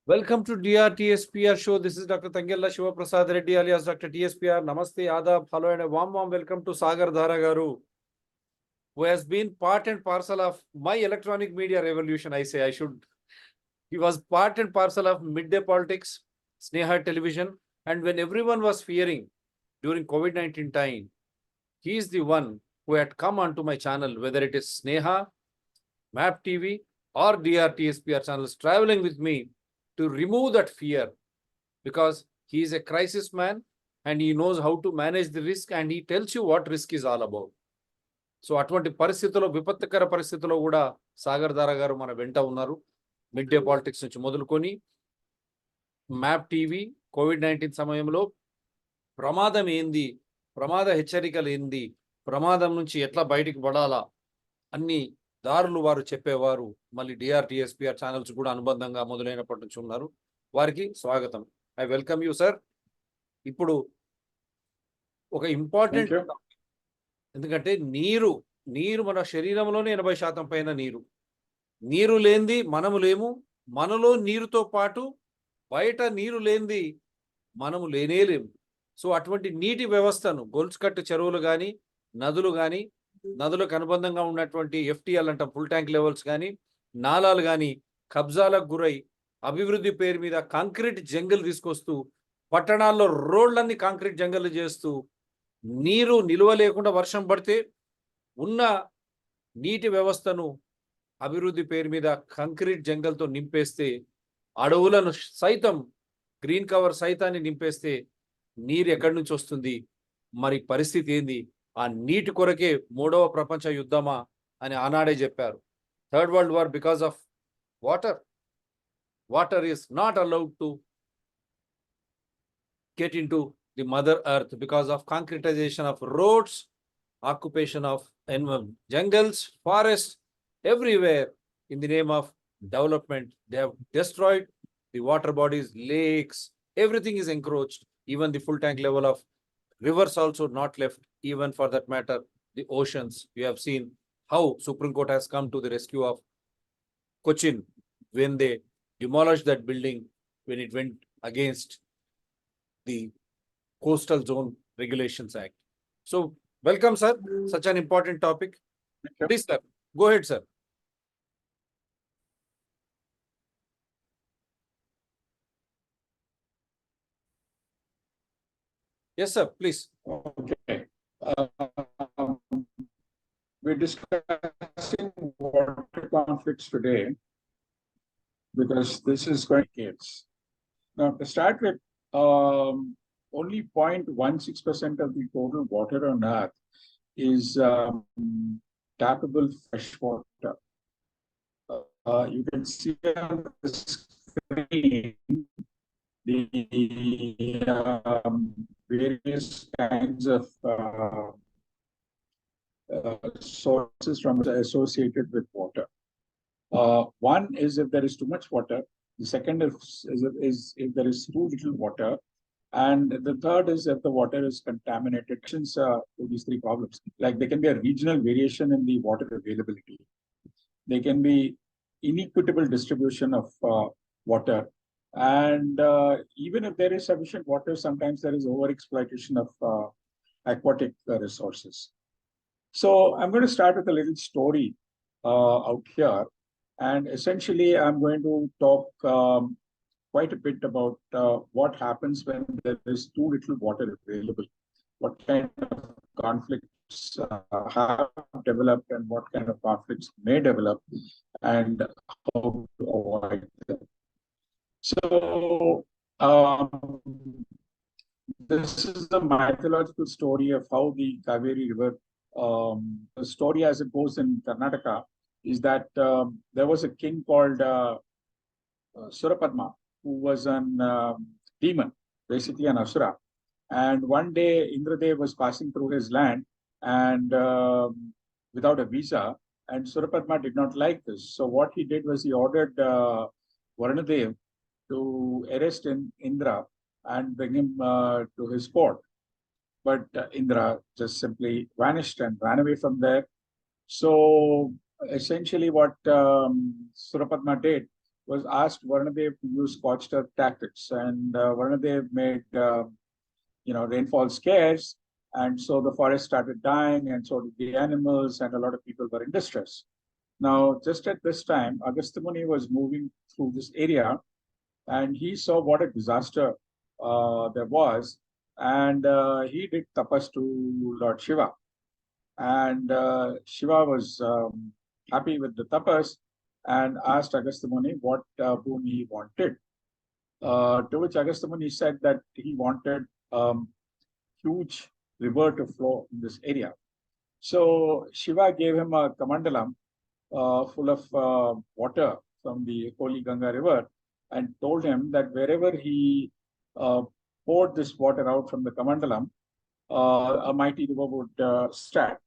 Welcome to DRTSPR show. This is Dr. Tangella Shiva Prasad Reddy alias Dr. TSPR. Namaste, Adab, hello, and a warm welcome to Sagar Dhara Garu, who has been part and parcel of my electronic media revolution. He was part and parcel of midday politics, Sneha television, and when everyone was fearing during COVID-19 time, he is the one who had come onto my channel, whether it is Sneha, MAP TV, or DRTSPR channels, traveling with me to remove that fear, because he is a crisis man and he knows how to manage the risk and he tells you what risk is all about. So అటువంటి పరిస్థితుల్లో, విపత్కర పరిస్థితుల్లో కూడా సాగర్ ధారా గారు మన వెంట ఉన్నారు. Mid day politics నుంచి మొదలుకొని మ్యాప్ టీవీ కోవిడ్-19 సమయంలో ప్రమాదం ఏంది, ప్రమాద హెచ్చరికలు ఏంది, ప్రమాదం నుంచి ఎట్లా బయటికి పడాలా అన్ని దారులు వారు చెప్పేవారు. మళ్ళీ డిఆర్టీఎస్పీఆర్ ఛానల్స్ కూడా అనుబంధంగా మొదలైనప్పటి నుంచి ఉన్నారు. వారికి స్వాగతం. I welcome you sir. ఇప్పుడు ఒక ఇంపార్టెంట్, ఎందుకంటే నీరు మన శరీరంలోనే 80% పైన నీరు లేనిది మనము లేము. మనలో నీరుతో పాటు బయట నీరు లేనిది మనము లేనేలేము. సో అటువంటి నీటి వ్యవస్థను గొలుసుకట్టు చెరువులు కానీ, నదులు కానీ, నదులకు అనుబంధంగా ఉన్నటువంటి ఎఫ్టీఎల్ అంటాం, ఫుల్ ట్యాంక్ లెవెల్స్ కానీ, నాలాలు కానీ కబ్జాలకు గురై అభివృద్ధి పేరు మీద కాంక్రీట్ జంగల్ తీసుకొస్తూ, పట్టణాల్లో రోడ్లన్నీ కాంక్రీట్ జంగల్ చేస్తూ, నీరు నిలువ లేకుండా వర్షం పడితే ఉన్న నీటి వ్యవస్థను అభివృద్ధి పేరు మీద కాంక్రీట్ జంగల్తో నింపేస్తే, అడవులను సైతం గ్రీన్ కవర్ సైతాన్ని నింపేస్తే నీరు ఎక్కడి నుంచి వస్తుంది? మరి పరిస్థితి ఏంది? ఆ నీటి కొరకే 3వ ప్రపంచ యుద్ధమా అని ఆనాడే చెప్పారు. Third world war because of water is not allowed to get into the mother earth because of concretization of roads, occupation of jungles, forests, everywhere in the name of development. They have destroyed the water bodies, lakes, everything is encroached. Even the full tank level of rivers also not left, even for that matter the oceans. You have seen how Supreme Court has come to the rescue of Cochin when they demolished that building, when it went against the Coastal Zone Regulations Act. So welcome sir, such an important topic. Please sir, go ahead sir. Yes sir, please. Okay. We're discussing water conflicts today because this is going to case. Now to start with, only 0.16% of the total water on Earth is tappable fresh water. You can see on the screen the various kinds of sources from associated with water. One is if there is too much water. The second is if there is too little water. And the third is if the water is contaminated. To these three problems. Like there can be a regional variation in the water availability. There can be inequitable distribution of water. And even if there is sufficient water, sometimes there is overexploitation of aquatic resources. So I'm going to start with a little story out here. And essentially, I'm going to talk quite a bit about what happens when there is too little water available, what kind of conflicts have developed and what kind of conflicts may develop, and how to avoid them. So, this is the mythological story of how the Cauvery River, the story as it goes in Karnataka, is that there was a king called Surapadma, who was a demon, basically an asura. And one day Indradev was passing through his land and without a visa, and Surapadma did not like this. So what he did was he ordered Varunadev to arrest Indra and bring him to his court. But Indra just simply vanished and ran away from there. So essentially what Surapadma did was asked Varnadev to use scorched earth tactics, and Varnadev made rainfall scarce, and so the forest started dying, and so did the animals, and a lot of people were in distress. Now, just at this time, Agastya Muni was moving through this area, and he saw what a disaster there was, and he did tapas to Lord Shiva, and Shiva was happy with the tapas and asked Agastya Muni what boon he wanted. To which Agastya Muni said that he wanted huge river to flow in this area. So Shiva gave him a kamandalam full of water from the holy Ganga river, and told him that wherever he poured this water out from the kamandalam, a mighty river would start.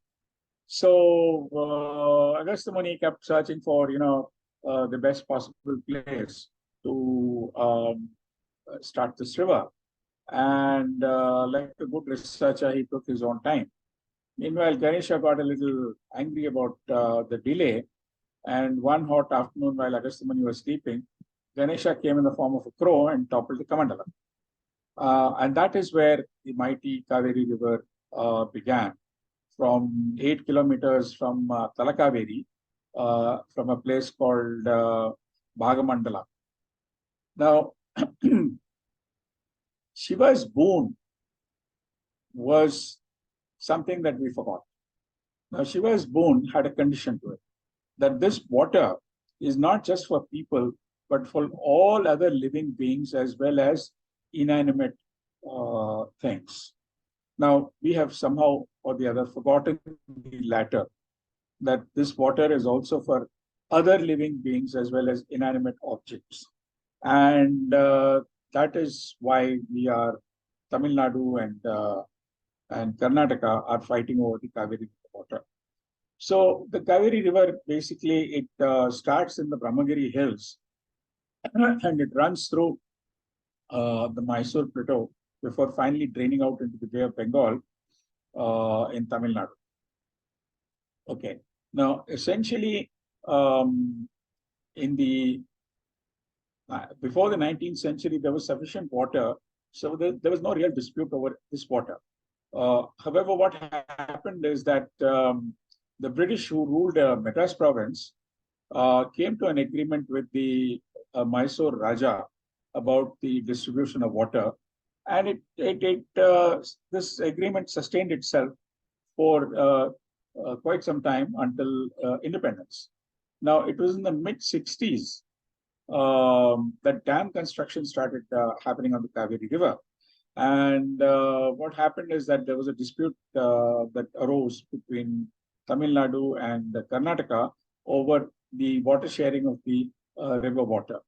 So Agastya Muni kept searching for the best possible place to start this river, and like a good researcher, he took his own time. Meanwhile, Ganesha got a little angry about the delay, and one hot afternoon while Agastya Muni was sleeping, Ganesha came in the form of a crow and toppled the kamandalam. And that is where the mighty Cauvery River began, from 8 kilometers from Talakaveri, from a place called Bhagamandala. Now, Shiva's boon was something that we forgot. Now, Shiva's boon had a condition to it, that this water is not just for people, but for all other living beings as well as inanimate things. Now, we have somehow or the other forgotten the latter, that this water is also for other living beings as well as inanimate objects. And that is why we are, Tamil Nadu and Karnataka are fighting over the Cauvery water. So the Cauvery River, basically, it starts in the Brahmagiri hills and it runs through the Mysore plateau before finally draining out into the Bay of Bengal in Tamil Nadu. Okay. Now, essentially, in the before the 19th century, there was sufficient water, so there was no real dispute over this water. However, what happened is that the British, who ruled Madras province, came to an agreement with the Mysore Raja about the distribution of water, and this agreement sustained itself for quite some time until independence. Now, it was in the mid-60s that dam construction started happening on the Cauvery River. And what happened is that there was a dispute that arose between Tamil Nadu and Karnataka over the water sharing of the river water.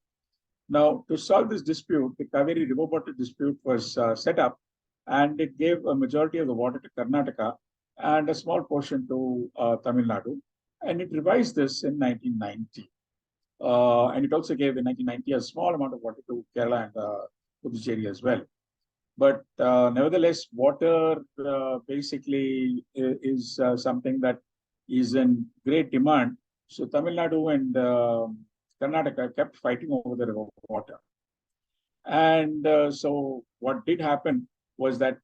Now, to solve this dispute, the Cauvery River water dispute was set up, and it gave a majority of the water to Karnataka and a small portion to Tamil Nadu. And it revised this in 1990. And it also gave in 1990 a small amount of water to Kerala and Puducherry as well. But nevertheless, water basically is something that is in great demand. So Tamil Nadu and Karnataka kept fighting over the river water. And so what did happen was that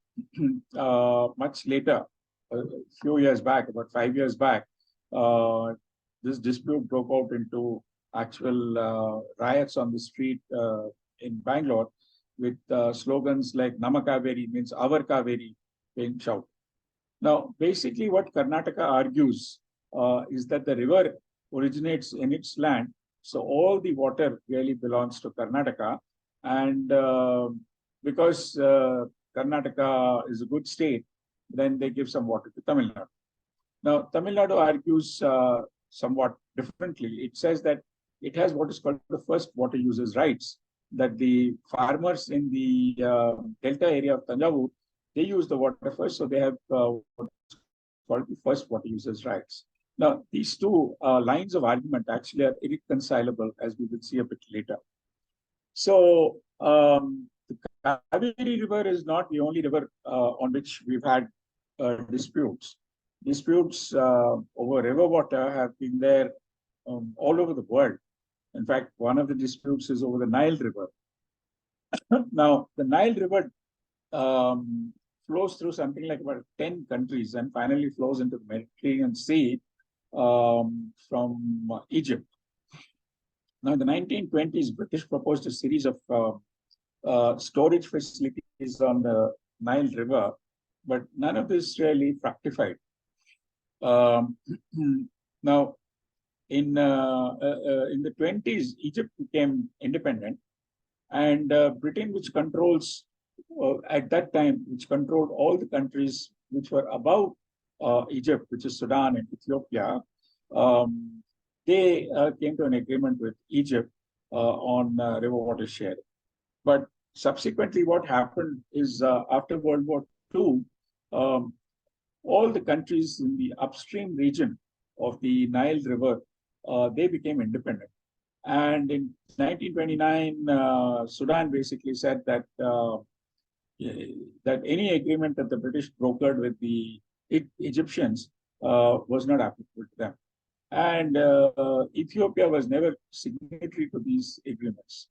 much later, a few years back, about 5 years back, this dispute broke out into actual riots on the street in Bangalore, with slogans like Nama Cauvery, means our Cauvery, being shouted. Now, basically what Karnataka argues is that the river originates in its land, so all the water really belongs to Karnataka. And because Karnataka is a good state, then they give some water to Tamil Nadu. Now, Tamil Nadu argues somewhat differently. It says that it has what is called the first water users' rights, that the farmers in the delta area of Tanjavur, they use the water first, so they have what's called the first water users' rights. Now, these two lines of argument actually are irreconcilable, as we will see a bit later. So, the Cauvery River is not the only river on which we've had disputes. Disputes over river water have been there all over the world. In fact, one of the disputes is over the Nile River. Now, the Nile River flows through something like about 10 countries and finally flows into the Mediterranean Sea from Egypt. Now, in the 1920s, British proposed a series of storage facilities on the Nile River, but none of this really fructified. Now, in the 20s, Egypt became independent, and Britain, which controls at that time, which controlled all the countries which were above Egypt, which is Sudan and Ethiopia, they came to an agreement with Egypt on river water sharing. But subsequently, what happened is after World War II, all the countries in the upstream region of the Nile River, they became independent. And in 1929, Sudan basically said that that any agreement that the British brokered with the Egyptians was not applicable to them. And Ethiopia was never signatory to these agreements.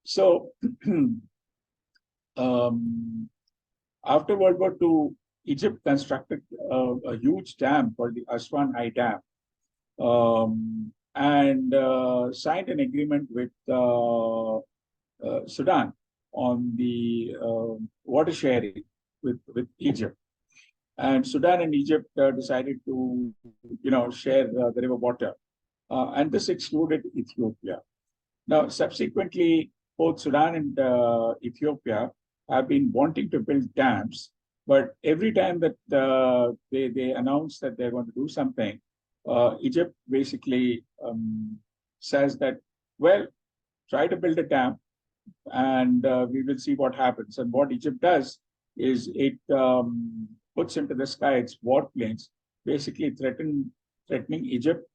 So after World War II, Egypt constructed a huge dam called the Aswan High Dam, and signed an agreement with Sudan on the water sharing with Egypt. And Sudan and Egypt decided to, share the river water, and this excluded Ethiopia. Now, subsequently, both Sudan and Ethiopia have been wanting to build dams, but every time that they announce that they're going to do something, Egypt basically says that, well, try to build a dam, and we will see what happens. And what Egypt does is it puts into the sky its warplanes, basically threatening Egypt,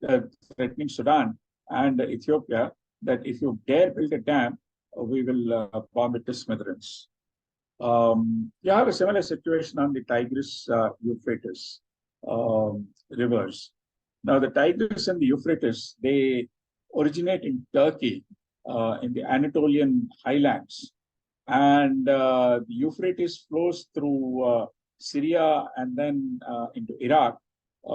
threatening Sudan and Ethiopia, that if you dare build a dam, we will bomb it to smithereens. You have a similar situation on the Tigris, Euphrates rivers. Now, the Tigris and the Euphrates, they originate in Turkey, in the Anatolian highlands. And the Euphrates flows through Syria and then into Iraq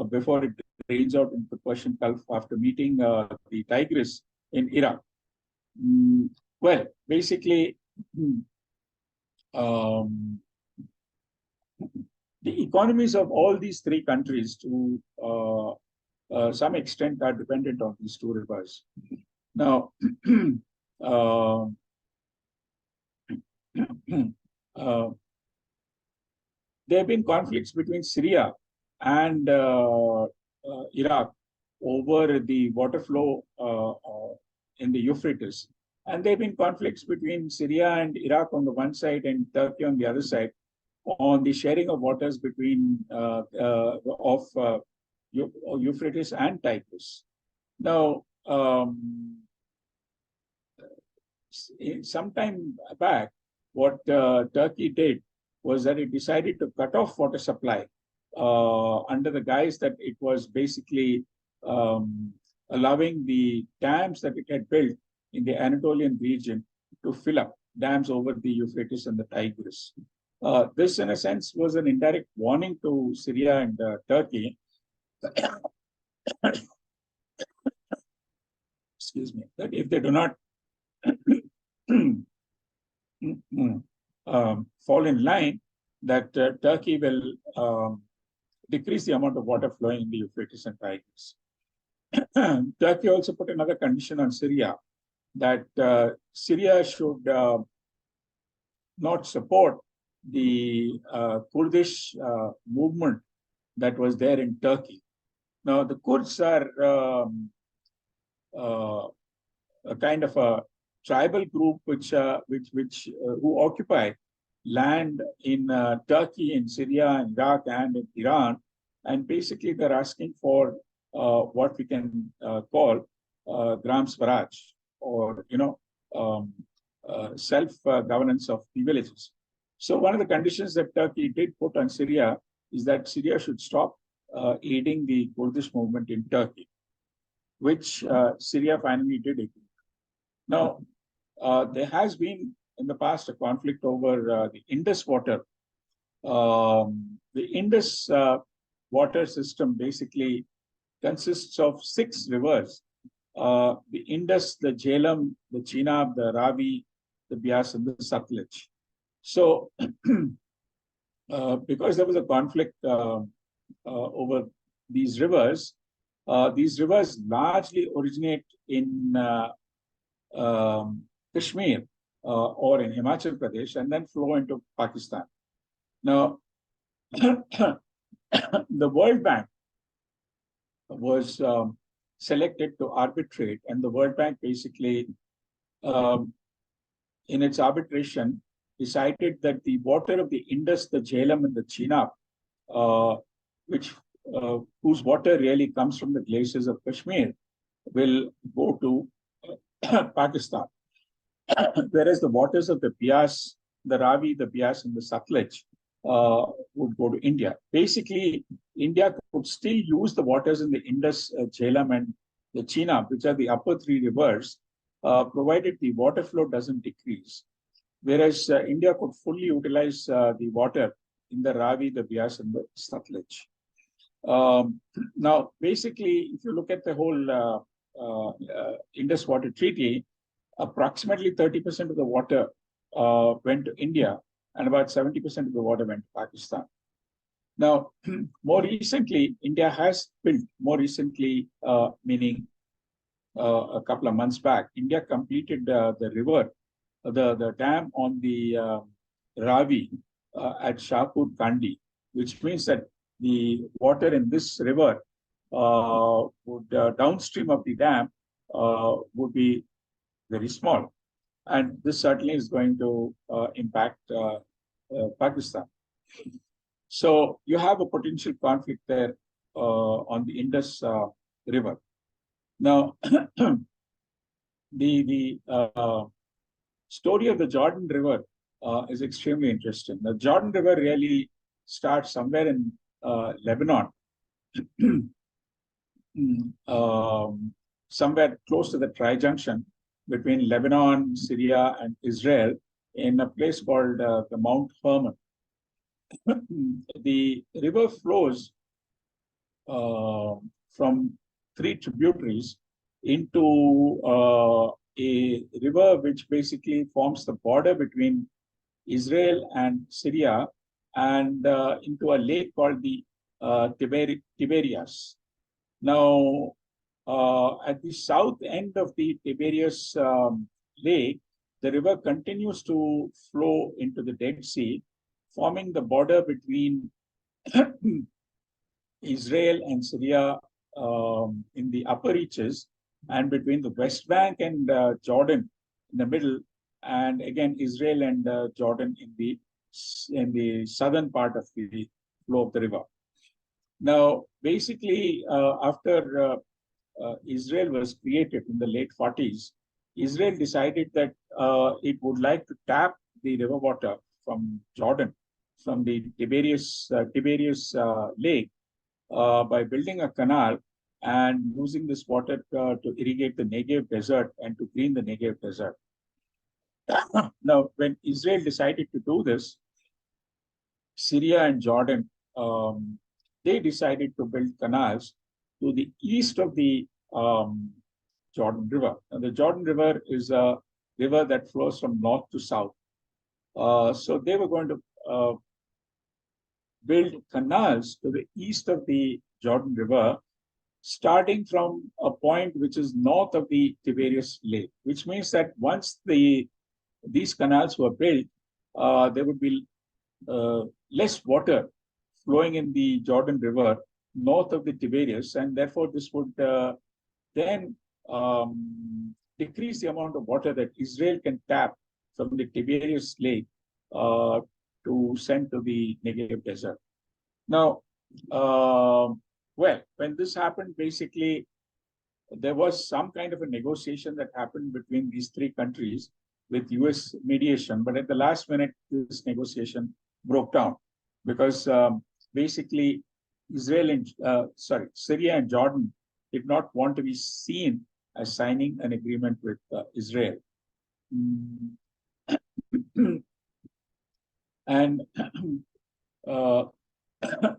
before it drains out into the Persian Gulf after meeting the Tigris in Iraq. Well, basically, the economies of all these three countries to some extent are dependent on these two rivers. Now, there have been conflicts between Syria and Iraq over the water flow in the Euphrates. And there have been conflicts between Syria and Iraq on the one side and Turkey on the other side on the sharing of waters between Euphrates and Tigris. Now, some time back, what Turkey did was that it decided to cut off water supply under the guise that it was basically allowing the dams that it had built in the Anatolian region to fill up, dams over the Euphrates and the Tigris. This, in a sense, was an indirect warning to Syria and Turkey. Excuse me, that if they do not fall in line, that Turkey will decrease the amount of water flowing in the Euphrates and Tigris. Turkey also put another condition on Syria, that Syria should not support the Kurdish movement that was there in Turkey. Now, the Kurds are a kind of a tribal group which who occupy land in Turkey, in Syria, in Iraq, and in Iran, and basically they're asking for what we can call Gram Swaraj, or self-governance of the villages. So one of the conditions that Turkey did put on Syria is that Syria should stop aiding the Kurdish movement in Turkey, which Syria finally did agree. Now, there has been in the past a conflict over the Indus water. The Indus water system basically consists of 6 rivers: the Indus, the Jhelum, the Chenab, the Ravi, the Bias, and the Satluj. So, because there was a conflict over these rivers largely originate in Kashmir or in Himachal Pradesh and then flow into Pakistan. Now, the World Bank was selected to arbitrate, and the World Bank basically, in its arbitration, decided that the water of the Indus, the Jhelum, and the Chenab, whose water really comes from the glaciers of Kashmir, will go to Pakistan, whereas the waters of the Bias, the Ravi, the Bias, and the Satluj would go to India. Basically, India could still use the waters in the Indus, Jhelum, and the Chenab, which are the upper 3 rivers, provided the water flow doesn't decrease. Whereas India could fully utilize the water in the Ravi, the Bias, and the Satluj. Now, basically, if you look at the whole Indus Water Treaty, approximately 30% of the water went to India, and about 70% of the water went to Pakistan. Now, more recently, India has built, meaning a couple of months back, India completed the river, the dam on the Ravi at Shahpur Kandi, which means that the water in this river would downstream of the dam would be very small. And this certainly is going to impact Pakistan. So you have a potential conflict there on the Indus River. Now, the story of the Jordan River is extremely interesting. The Jordan River really starts somewhere in Lebanon, somewhere close to the tri-junction between Lebanon, Syria, and Israel, in a place called the Mount Hermon. The river flows from 3 tributaries into a river which basically forms the border between Israel and Syria, and into a lake called the Tiberias. Now, at the south end of the Tiberias lake, the river continues to flow into the Dead Sea, forming the border between Israel and Syria in the upper reaches, and between the West Bank and Jordan in the middle, and again Israel and Jordan in the southern part of the flow of the river. Now, basically, after Israel was created in the late 40s, Israel decided that it would like to tap the river water from Jordan, from the Tiberias lake, by building a canal and using this water to irrigate the Negev desert and to clean the Negev desert. Now, when Israel decided to do this, Syria and Jordan, they decided to build canals to the east of the Jordan River. And the Jordan River is a river that flows from north to south. So they were going to build canals to the east of the Jordan River, starting from a point which is north of the Tiberias Lake, which means that once these canals were built, there would be less water flowing in the Jordan River north of the Tiberias, and therefore this would then decrease the amount of water that Israel can tap from the Tiberias Lake to send to the Negev desert. Now, well, when this happened, basically, there was some kind of a negotiation that happened between these 3 countries with US mediation, but at the last minute, this negotiation broke down because basically Syria and Jordan did not want to be seen as signing an agreement with Israel. And uh,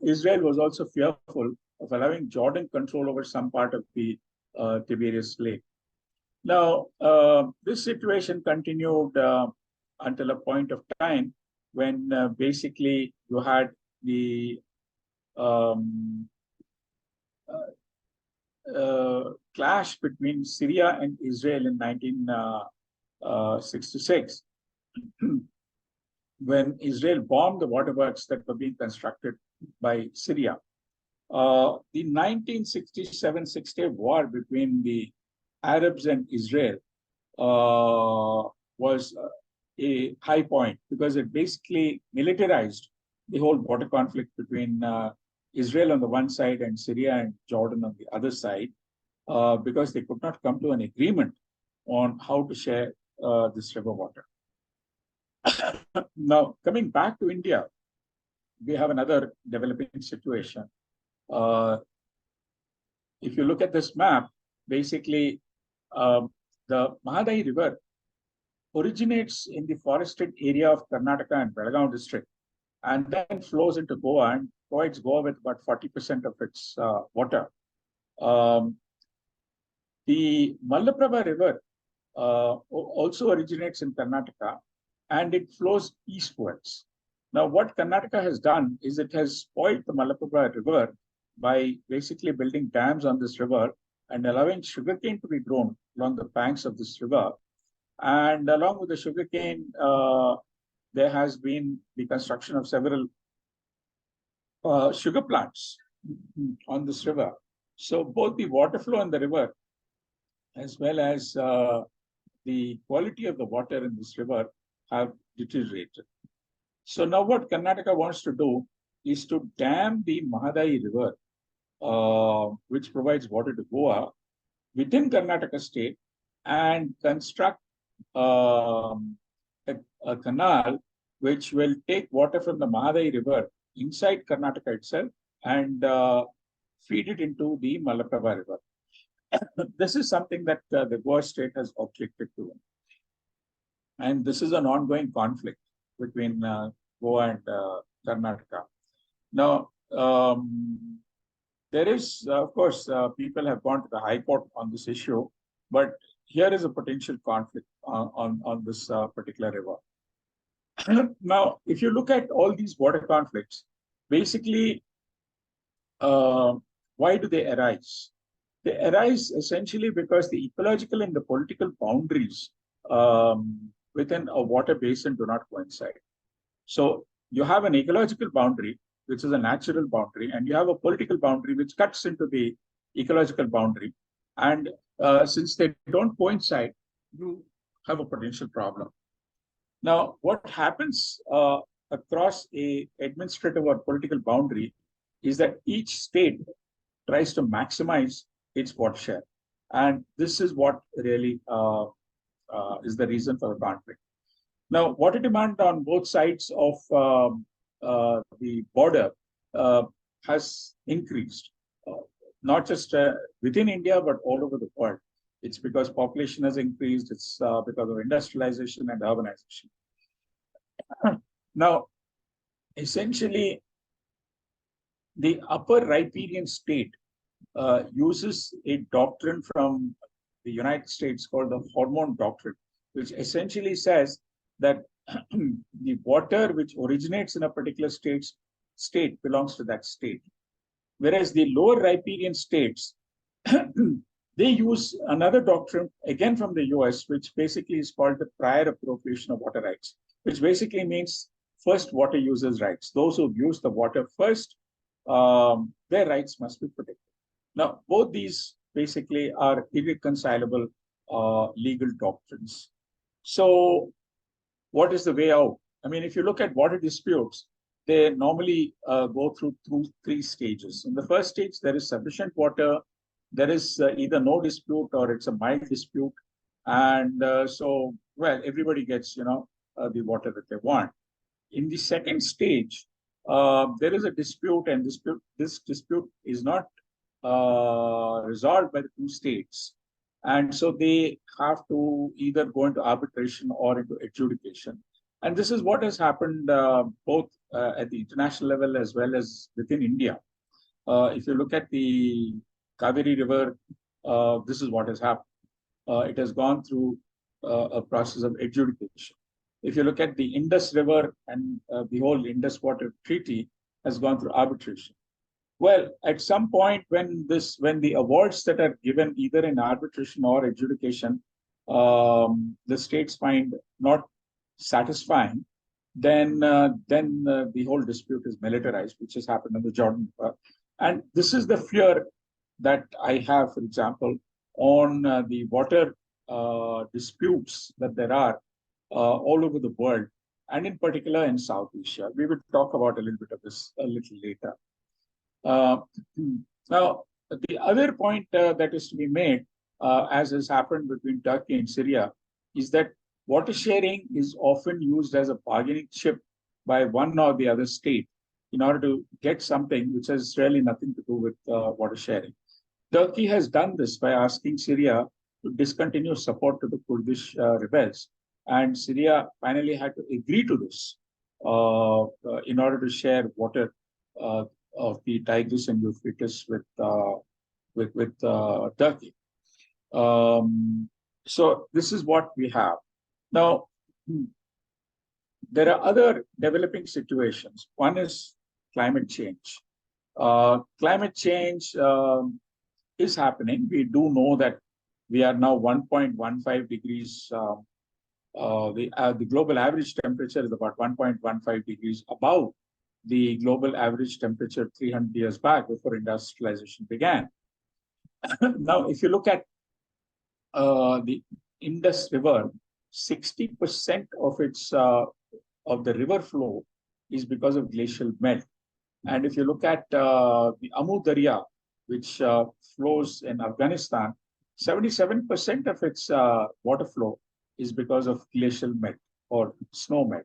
Israel was also fearful of allowing Jordan control over some part of the Tiberias Lake. Now, this situation continued until a point of time when basically you had the clash between Syria and Israel in 1966, when Israel bombed the waterworks that were being constructed by Syria. The 1967-68 war between the Arabs and Israel was a high point because it basically militarized the whole border conflict between Israel on the one side and Syria and Jordan on the other side, because they could not come to an agreement on how to share this river water. Now, coming back to India, we have another developing situation. If you look at this map, basically, the Mahad River originates in the forested area of Karnataka and Belgaum district, and then flows into Goa and provides Goa with about 40% of its water. The Malaprabha River also originates in Karnataka, and it flows eastwards. Now, what Karnataka has done is it has spoiled the Malaprabha River by basically building dams on this river and allowing sugarcane to be grown along the banks of this river. And along with the sugarcane, there has been the construction of several sugar plants on this river. So both the water flow in the river as well as the quality of the water in this river have deteriorated. So now what Karnataka wants to do is to dam the Mahadayi River, which provides water to Goa, within Karnataka state, and construct a canal which will take water from the Mahadayi River inside Karnataka itself and feed it into the Malaprabha River. This is something that the Goa state has objected to. And this is an ongoing conflict between Goa and Karnataka. Now, there is, of course, people have gone to the High Court on this issue, but here is a potential conflict on this particular river. Now, if you look at all these water conflicts, basically, why do they arise? They arise essentially because the ecological and the political boundaries within a water basin do not coincide. So you have an ecological boundary, which is a natural boundary, and you have a political boundary which cuts into the ecological boundary. And since they don't coincide, you have a potential problem. Now, what happens across a administrative or political boundary is that each state tries to maximize its water share. And this is what really is the reason for the conflict. Now, water demand on both sides of the border has increased, not just within India, but all over the world. It's because population has increased, it's because of industrialization and urbanization. Now, essentially, the upper riparian state uses a doctrine from the United States called the hormone doctrine, which essentially says that the water which originates in a particular state belongs to that state. Whereas the lower riparian states, they use another doctrine, again from the US, which basically is called the prior appropriation of water rights, which basically means first water users' rights. Those who use the water first, their rights must be protected. Now, both these basically are irreconcilable legal doctrines. So what is the way out? I mean, if you look at water disputes, they normally go through three stages. In the first stage, there is sufficient water. There is either no dispute or it's a mild dispute. And so, well, everybody gets, the water that they want. In the second stage, there is a dispute, and this dispute is not resolved by the two states. And so they have to either go into arbitration or into adjudication. And this is what has happened both at the international level as well as within India. If you look at the Cauvery River, this is what has happened. It has gone through a process of adjudication. If you look at the Indus River and the whole Indus Water Treaty has gone through arbitration. Well, at some point when the awards that are given either in arbitration or adjudication, the states find not satisfying, then the whole dispute is militarized, which has happened in the Jordan River. And this is the fear that I have, for example, on the water disputes that there are all over the world, and in particular in South Asia. We will talk about a little bit of this a little later. Now, the other point that is to be made, as has happened between Turkey and Syria, is that water sharing is often used as a bargaining chip by one or the other state in order to get something which has really nothing to do with water sharing. Turkey has done this by asking Syria to discontinue support to the Kurdish rebels. And Syria finally had to agree to this in order to share water of the Tigris and Euphrates with Turkey. So this is what we have. Now, there are other developing situations. One is climate change. Climate change is happening. We do know that we are now 1.15 degrees. The global average temperature is about 1.15 degrees above the global average temperature 300 years back before industrialization began. Now, if you look at the Indus River, 60% of its of the river flow is because of glacial melt. And if you look at the Darya, which flows in Afghanistan, 77% of its water flow is because of glacial melt or snow melt.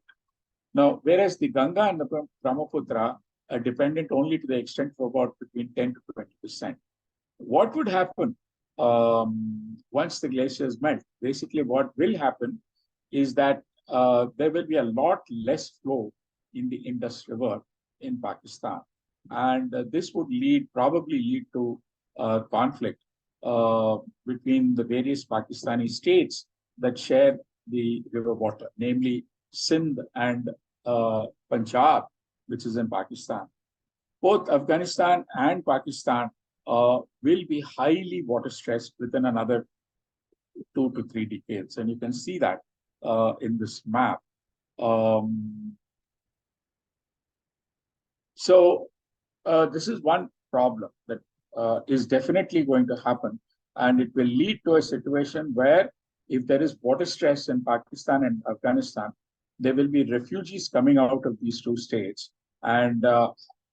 Now, whereas the Ganga and the Brahmaputra are dependent only to the extent of about between 10 to 20%. What would happen once the glaciers melt? Basically, what will happen is that there will be a lot less flow in the Indus River in Pakistan. And this would probably lead to conflict between the various Pakistani states that share the river water, namely Sindh and Punjab, which is in Pakistan. Both Afghanistan and Pakistan will be highly water stressed within another 2 to 3 decades. And you can see that in this map. So this is one problem that is definitely going to happen. And it will lead to a situation where if there is water stress in Pakistan and Afghanistan, there will be refugees coming out of these two states. And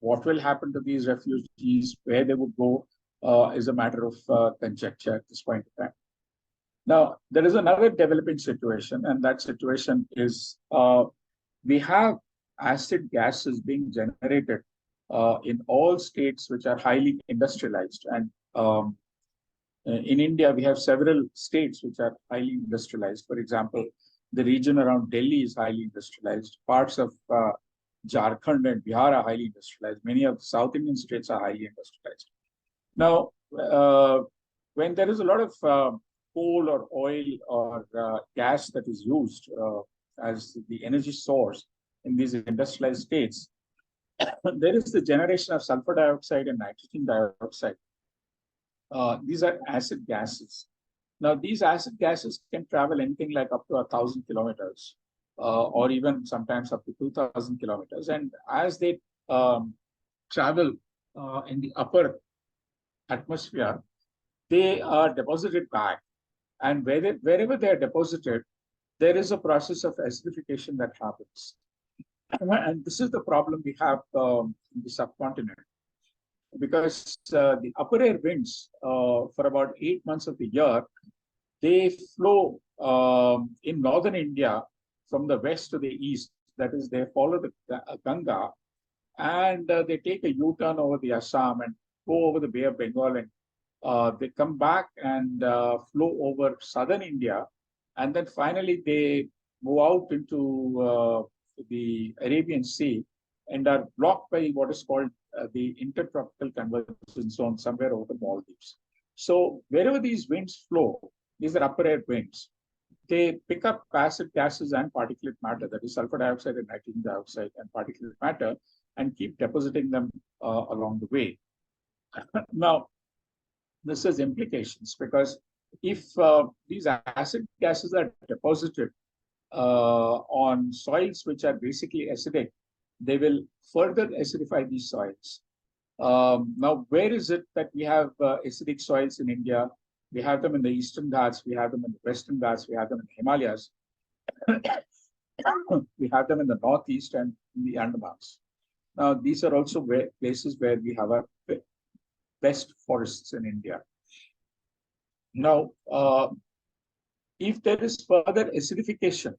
what will happen to these refugees, where they would go, is a matter of conjecture at this point in time. Now, there is another developing situation, and that situation is we have acid gases being generated in all states which are highly industrialized. And in India, we have several states which are highly industrialized. For example, the region around Delhi is highly industrialized. Parts of Jharkhand and Bihar are highly industrialized. Many of the South Indian states are highly industrialized. Now, when there is a lot of coal or oil or gas that is used as the energy source in these industrialized states, there is the generation of sulfur dioxide and nitrogen dioxide. These are acid gases. Now, these acid gases can travel anything like up to 1,000 kilometers, or even sometimes up to 2,000 kilometers. And as they travel in the upper atmosphere, they are deposited back. And wherever they are deposited, there is a process of acidification that happens. And this is the problem we have in the subcontinent, because the upper air winds for about 8 months of the year, they flow in northern India from the west to the east. That is, they follow the Ganga, and they take a U-turn over the Assam and go over the Bay of Bengal and They come back and flow over southern India, and then finally they move out into the Arabian Sea and are blocked by what is called the intertropical convergence zone somewhere over the Maldives. So wherever these winds flow, these are upper air winds. They pick up acid gases and particulate matter, that is sulfur dioxide and nitrogen dioxide and particulate matter, and keep depositing them along the way. Now, this has implications because if these acid gases are deposited on soils which are basically acidic, they will further acidify these soils. Now, where is it that we have acidic soils in India? We have them in the Eastern Ghats, we have them in the Western Ghats, we have them in the Himalayas. We have them in the Northeast and in the Andamans. Now, these are also places where we have our best forests in India. Now, if there is further acidification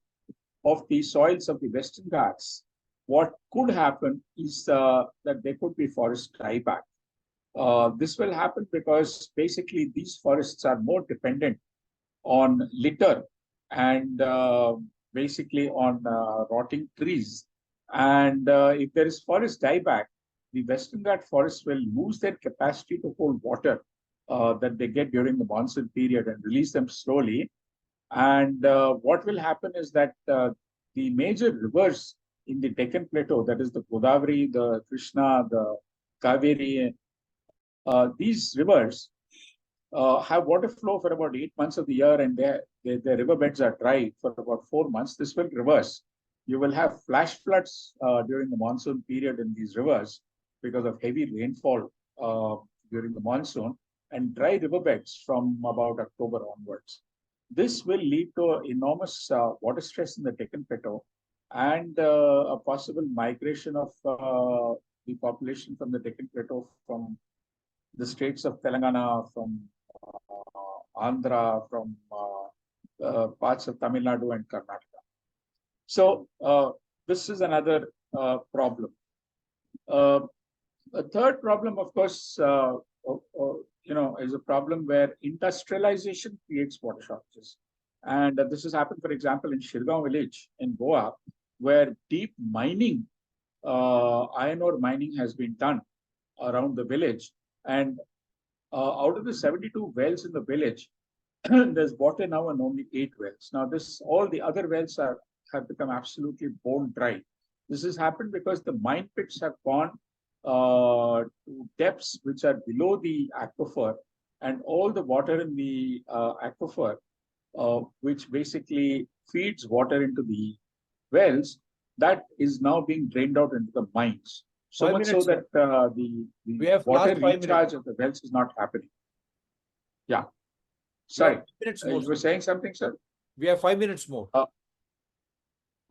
of the soils of the Western Ghats, what could happen is that there could be forest dieback. This will happen because basically these forests are more dependent on litter and basically on rotting trees. And if there is forest dieback, the Western Ghat forests will lose their capacity to hold water that they get during the monsoon period and release them slowly. And what will happen is that the major rivers in the Deccan Plateau, that is the Godavari, the Krishna, the Cauvery, these rivers have water flow for about 8 months of the year, and their riverbeds are dry for about 4 months. This will reverse. You will have flash floods during the monsoon period in these rivers because of heavy rainfall during the monsoon, and dry riverbeds from about October onwards. This will lead to enormous water stress in the Deccan Plateau and a possible migration of the population from the Deccan Plateau from the states of Telangana, from Andhra, from parts of Tamil Nadu and Karnataka. So this is another problem. A third problem, of course, is a problem where industrialization creates water shortages. And this has happened, for example, in Shirgaon village in Goa, where deep mining, iron ore mining has been done around the village. And out of the 72 wells in the village, there's water now in only 8 wells. Now, all the other wells have become absolutely bone dry. This has happened because the mine pits have gone to depths which are below the aquifer, and all the water in the aquifer, which basically feeds water into the wells, that is now being drained out into the mines. So much so that the water recharge of the wells is not happening. Yeah. Sorry. You were saying something, sir? We have 5 minutes more.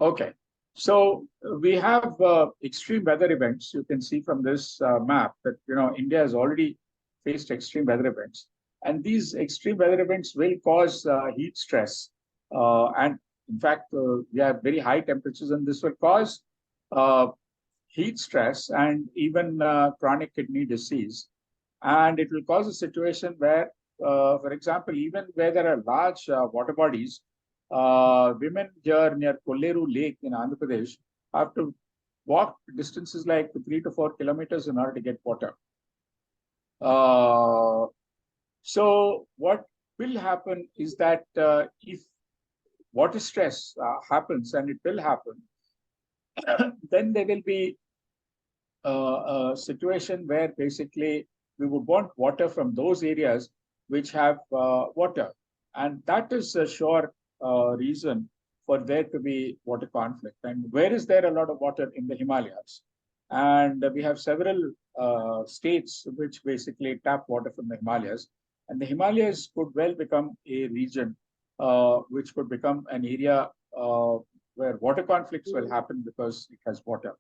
Okay. So we have extreme weather events. You can see from this map that India has already faced extreme weather events, and these extreme weather events will cause heat stress. And in fact, we have very high temperatures, and this will cause heat stress and even chronic kidney disease. And it will cause a situation where, for example, even where there are large water bodies, women here near Kolleru Lake in Andhra Pradesh have to walk distances like 3 to 4 kilometers in order to get water. So what will happen is that if water stress happens, and it will happen, then there will be a situation where basically we would want water from those areas which have water. And that is a sure reason for there to be water conflict. And where is there a lot of water? In the Himalayas. And we have several states which basically tap water from the Himalayas. And the Himalayas could well become a region which could become an area where water conflicts will happen because it has water.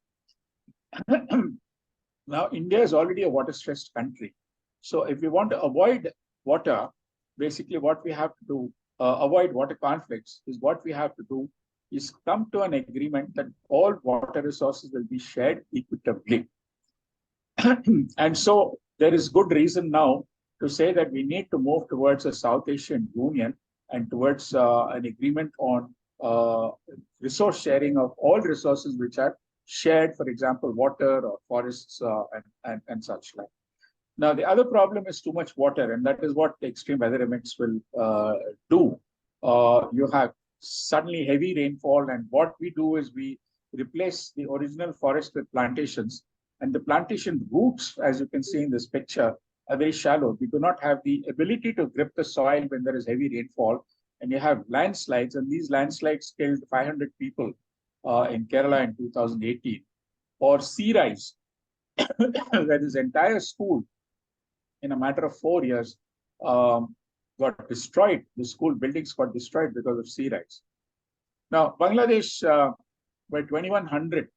Now, India is already a water-stressed country. So if we want to avoid water, basically what we have to do, avoid water conflicts, is what we have to do is come to an agreement that all water resources will be shared equitably. And so there is good reason now to say that we need to move towards a South Asian Union and towards an agreement on resource sharing of all resources which are shared, for example, water or forests and such like. Now, the other problem is too much water, and that is what the extreme weather events will do. You have suddenly heavy rainfall, and what we do is we replace the original forest with plantations, and the plantation roots, as you can see in this picture, are very shallow. We do not have the ability to grip the soil when there is heavy rainfall, and you have landslides, and these landslides killed 500 people in Kerala in 2018, or sea rise, where this entire school, in a matter of 4 years, got destroyed. The school buildings got destroyed because of sea rise. Now, Bangladesh, by 2100,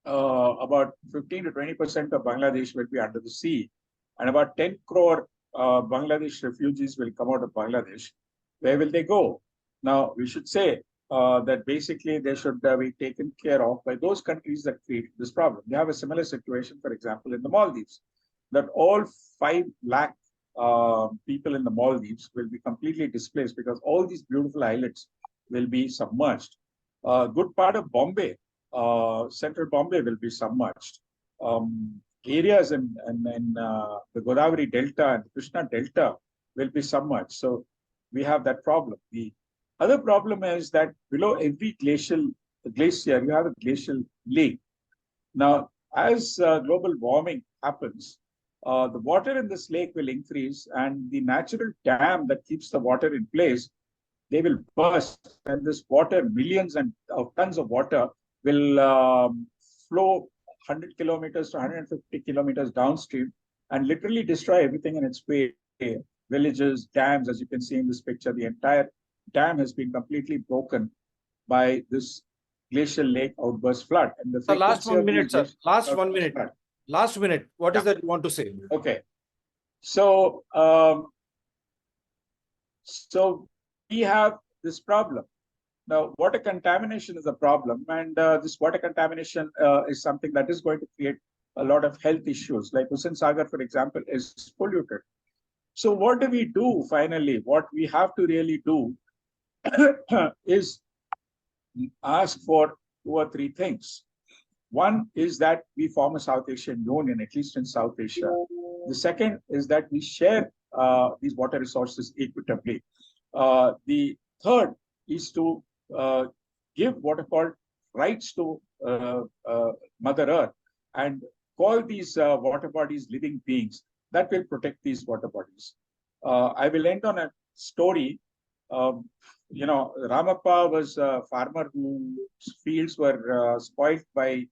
about 15 to 20% of Bangladesh will be under the sea, and about 10 crore Bangladesh refugees will come out of Bangladesh. Where will they go? Now, we should say that basically they should be taken care of by those countries that create this problem. We have a similar situation, for example, in the Maldives, that all 5 lakh people in the Maldives will be completely displaced because all these beautiful islets will be submerged. A good part of Bombay, central Bombay, will be submerged. Areas in the Godavari Delta and the Krishna Delta will be submerged. So we have that problem. The other problem is that below every glacier, you have a glacial lake. Now, as global warming happens, the water in this lake will increase, and the natural dam that keeps the water in place, they will burst, and this water, millions of tons of water, will flow 100 kilometers to 150 kilometers downstream and literally destroy everything in its way. Villages, dams, as you can see in this picture, the entire dam has been completely broken by this glacial lake outburst flood. And the last 1 minute, sir. Last 1 minute. Flood. Last minute. What is that you want to say? Okay. So, so we have this problem. Now, water contamination is a problem, and this water contamination is something that is going to create a lot of health issues. Like Sagar, for example, is polluted. So what do we do finally? What we have to really do is ask for 2 or 3 things. One is that we form a South Asian Union, at least in South Asia. The second is that we share these water resources equitably. The third is to give what are called rights to Mother Earth and call these water bodies living beings that will protect these water bodies. I will end on a story. Ramappa was a farmer whose fields were spoiled by